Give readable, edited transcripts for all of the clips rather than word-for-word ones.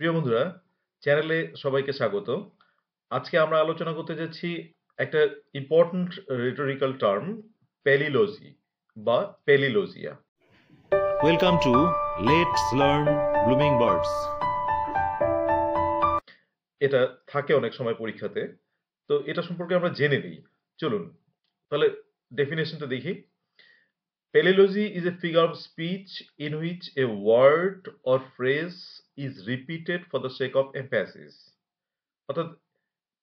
প্রিয় বন্ধুরা, চ্যানেলে সবাইকে স্বাগত। আজকে আমরা আলোচনা করতে যাচ্ছি একটা ইম্পর্ট্যান্ট রিটোরিক্যাল টার্ম, প্যালিলজি বা প্যালিলোজিয়া। Welcome to Let's Learn Blooming Birds. এটা থাকে অনেক সময় পরীক্ষাতে, তো এটা সম্পর্কে আমরা জেনে নিই। চলুন তাহলে ডেফিনেশনটা দেখি। প্যালিলজি is a figure of speech in which a word or phrase is repeated for the sake of emphasis. অর্থাৎ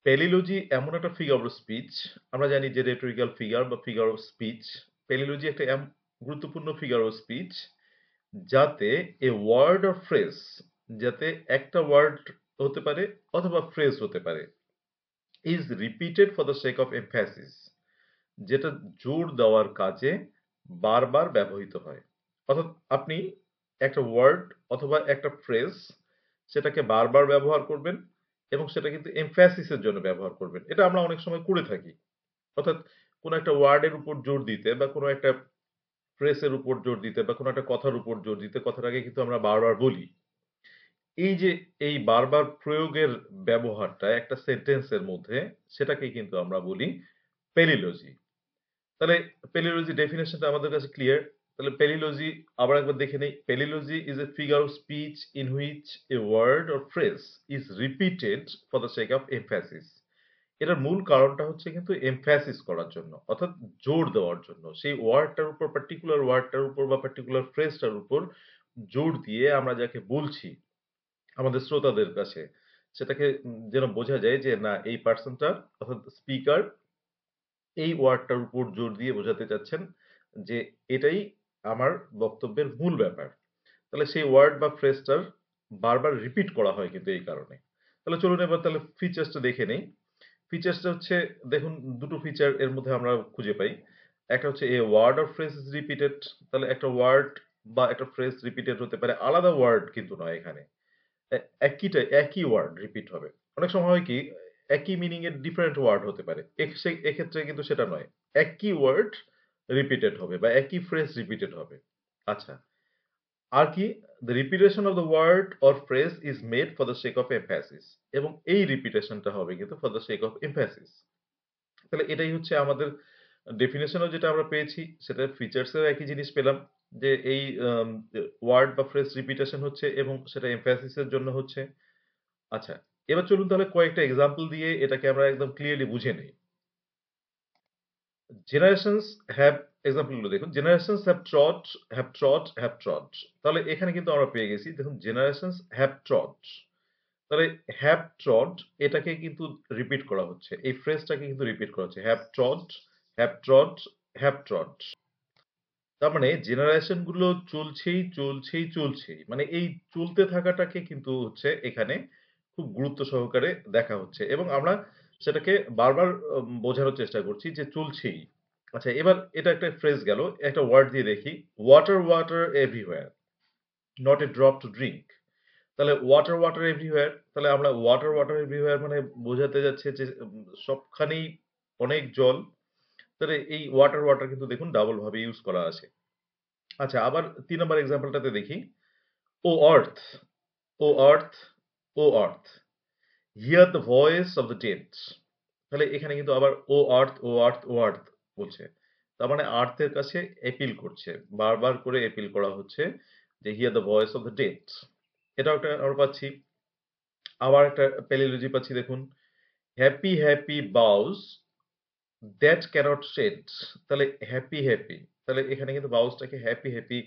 প্যালিলজি এমন একটা ফিগার অফ স্পিচ, আমরা জানি যে রেটরিক্যাল ফিগার বা ফিগার অফ স্পিচ, প্যালিলজি একটা গুরুত্বপূর্ণ ফিগার অফ স্পিচ যাতে এ ওয়ার্ড অর ফ্রেজ, যাতে একটা ওয়ার্ড হতে পারে অথবা ফ্রেজ হতে পারে, is repeated for the sake of emphasis, যেটা জোর দেওয়ার কাজে বারবার ব্যবহৃত হয়। অর্থাৎ আপনি একটা ওয়ার্ড অথবা একটা ফ্রেজ সেটাকে বারবার ব্যবহার করবেন এবং সেটা কিন্তু এমফ্যাসিসের জন্য ব্যবহার করবেন। এটা আমরা অনেক সময় করে থাকি। অর্থাৎ কোনো একটা ওয়ার্ডের উপর জোর দিতে বা কোনো একটা ফ্রেজের উপর জোর দিতে বা কোনো একটা কথার উপর জোর দিতে কথাটাকে কিন্তু আমরা বারবার বলি। এই যে এই বারবার প্রয়োগের ব্যবহারটা একটা সেন্টেন্সের মধ্যে, সেটাকে কিন্তু আমরা বলি পেলিলজি। তাহলে পেলিলজি ডেফিনেশনটা আমাদের কাছে ক্লিয়ার। তাহলে পেলিলজি আবার একবার দেখে নেই। Palilogy is a figure of speech in which a word or phrase is repeated for the sake of emphasis. এটার মূল কারণটা হচ্ছে কিন্তু এমফ্যাসিস করার জন্য, অর্থাৎ জোর দেওয়ার জন্য। সেই ওয়ার্ডটার উপর, পার্টিকুলার ওয়ার্ডটার উপর বা পার্টিকুলার ফ্রেজটার উপর জোর দিয়ে আমরা যাকে বলছি আমাদের শ্রোতাদের কাছে, সেটাকে যেন বোঝা যায় যে না, এই পার্সনটা অর্থাৎ স্পিকার এই ওয়ার্ডটার উপর জোর দিয়ে বোঝাতে চাচ্ছেন যে এটাই আমার বক্তব্যের মূল ব্যাপার। তাহলে সেই ওয়ার্ড বা ফ্রেজটার বারবার রিপিট করা হয় কিন্তু এই কারণে। তাহলে চলুন এবার তাহলে ফিচার্সটা দেখে নেই। ফিচার্সটা হচ্ছে, দেখুন দুটো ফিচার এর মধ্যে আমরা খুঁজে পাই। একটা হচ্ছে a word or phrase is repeated. তাহলে একটা ওয়ার্ড বা একটা ফ্রেজ রিপিটেড হতে পারে, আলাদা ওয়ার্ড কিন্তু নয় এখানে। একই ওয়ার্ড রিপিট হবে। অনেক সময় হয় কি, একই মিনিং এর ডিফারেন্ট ওয়ার্ড হতে পারে, এক্ষেত্রে কিন্তু সেটা নয়। একই ওয়ার্ড রিপিটেড হবে বা একই ফ্রেজ রিপিটেড হবে। আচ্ছা, আর কি, the repetition of the word or phrase is made for the sake of emphasis, এবং এই রিপিটেশনটা হবে কিন্তু for the sake of emphasis. তাহলে এটাই হচ্ছে আমাদের ডেফিনেশনও যেটা আমরা পেয়েছি, সেটা ফিচার্সেও একই জিনিস পেলাম, যে এই ওয়ার্ড বা ফ্রেজ রিপিটেশন হচ্ছে এবং সেটা এমফ্যাসিসের জন্য হচ্ছে। আচ্ছা, এবার চলুন তাহলে কয়েকটা এক্সাম্পল দিয়ে এটাকে আমরা একদম ক্লিয়ারলি বুঝে নেই। জেনারেশনস হ্যাভ, এক্সাম্পলগুলো দেখুন। Generations have trod. তাহলে এখানে কিন্তু আমরা পেয়ে গেছি, দেখুন জেনারেশনস হ্যাভ ট্রড। তাহলে হ্যাভ ট্রড এটাকে কিন্তু রিপিট করা হচ্ছে, এই ফ্রেজটাকে কিন্তু রিপিট করা হচ্ছে, have Trott, have Trott, have Trott. তার মানে জেনারেশন গুলো চলছেই, মানে এই চলতে থাকাটাকে কিন্তু হচ্ছে এখানে খুব গুরুত্ব সহকারে দেখা হচ্ছে এবং আমরা সেটাকে বারবার বোঝানোর চেষ্টা করছি যে চলছেই। আচ্ছা, এবার এটা একটা ফ্রেজ গেল, একটা ওয়ার্ড দিয়ে দেখি। Water water everywhere, not a drop to drink. তাহলে ওয়াটার ওয়াটার এভরিওয়্যার, তাহলে আমরা ওয়াটার ওয়াটার এভরিওয়্যার মানে বোঝাতে যাচ্ছে যে সবখানেই অনেক জল। তাহলে এই ওয়াটার ওয়াটার কিন্তু দেখুন ডাবল ভাবে ইউজ করা আছে। আচ্ছা, আবার ৩ নম্বর এক্সাম্পলটাতে দেখি। O earth, O earth, O earth, hear the voice of the dead. তাহলে এখানে কিন্তু আবার ও আর্থ, ও আর্থ, ও আর্থ বলছে। তার মানে আর্থের কাছে এপিল করছে, বারবার করে এপিল করা হচ্ছে যে hear the voice of the dead. এটাও একটা আমরা পাচ্ছি। আবার একটা প্যালিলজি পাচ্ছি, দেখুন। Happy happy boughs that cannot shed. তাহলে হ্যাপি হ্যাপি, তাহলে এখানে কিন্তু বাউসটাকে হ্যাপি হ্যাপি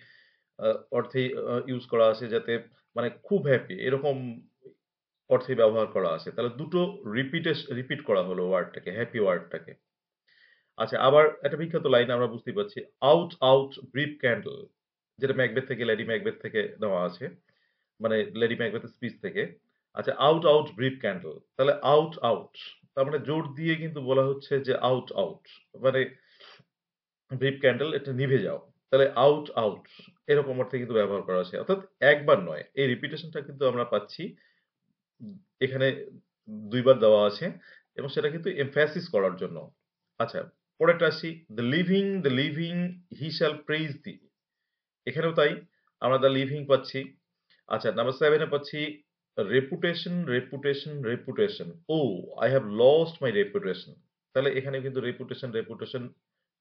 অর্থে ইউজ করা আছে, যাতে মানে খুব হ্যাপি এরকম অর্থে ব্যবহার করা আছে। তাহলে দুটো রিপিট করা হলো ওয়ার্ডটাকে, হ্যাপি ওয়ার্ডটাকে। আচ্ছা, আবার একটা বিখ্যাত লাইন আমরা বুঝতে পারছি, আউট আউট ব্রিফ ক্যান্ডেল, যেটা ম্যাকবেথ থেকে, লেডি ম্যাকবেথ থেকে নেওয়া আছে, মানে লেডি ম্যাকবেথের স্পিচ থেকে। আচ্ছা, আউট আউট ব্রিফ ক্যান্ডেল, তাহলে আউট আউট তার মানে জোর দিয়ে কিন্তু বলা হচ্ছে যে আউট আউট, মানে ব্রিফ ক্যান্ডেল এটা নিভে যাও। তাহলে আউট আউট এরকম অর্থে কিন্তু ব্যবহার করা আছে, অর্থাৎ একবার নয়, এই রিপিটেশনটা কিন্তু আমরা পাচ্ছি এখানে ২ বার দেওয়া আছে এবং সেটা কিন্তু এমফ্যাসিস করার জন্য। আচ্ছা, পরেরটা আসি। The living he shall praise thee. এখানেও তাই, আমরা দ্য লিভিং পাচ্ছি। আচ্ছা, নাম্বার 7 এ পাচ্ছি reputation. Oh, I have lost my reputation. তাহলে এখানে কিন্তু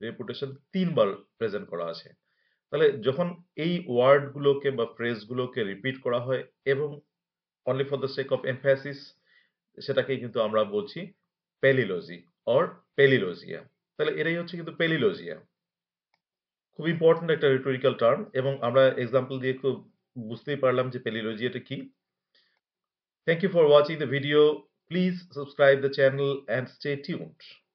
রেপুটেশন ৩ বার প্রেজেন্ট করা আছে। তাহলে যখন এই ওয়ার্ডগুলোকে বা ফ্রেজগুলোকে রিপিট করা হয় এবং only for the sake of emphasis, সেটাকেই কিন্তু আমরা বলছি পেলিলজি অর পেলিলোজিয়া। তাহলে এটাই হচ্ছে কিন্তু পেলিলোজিয়া। খুব ইম্পর্টেন্ট একটা রিটোরিক্যাল টার্ম এবং আমরা এক্সাম্পল দিয়ে খুব বুঝতেই পারলাম যে পেলিলোজিয়াটা কি। Thank you for watching the video. Please subscribe the channel and stay tuned.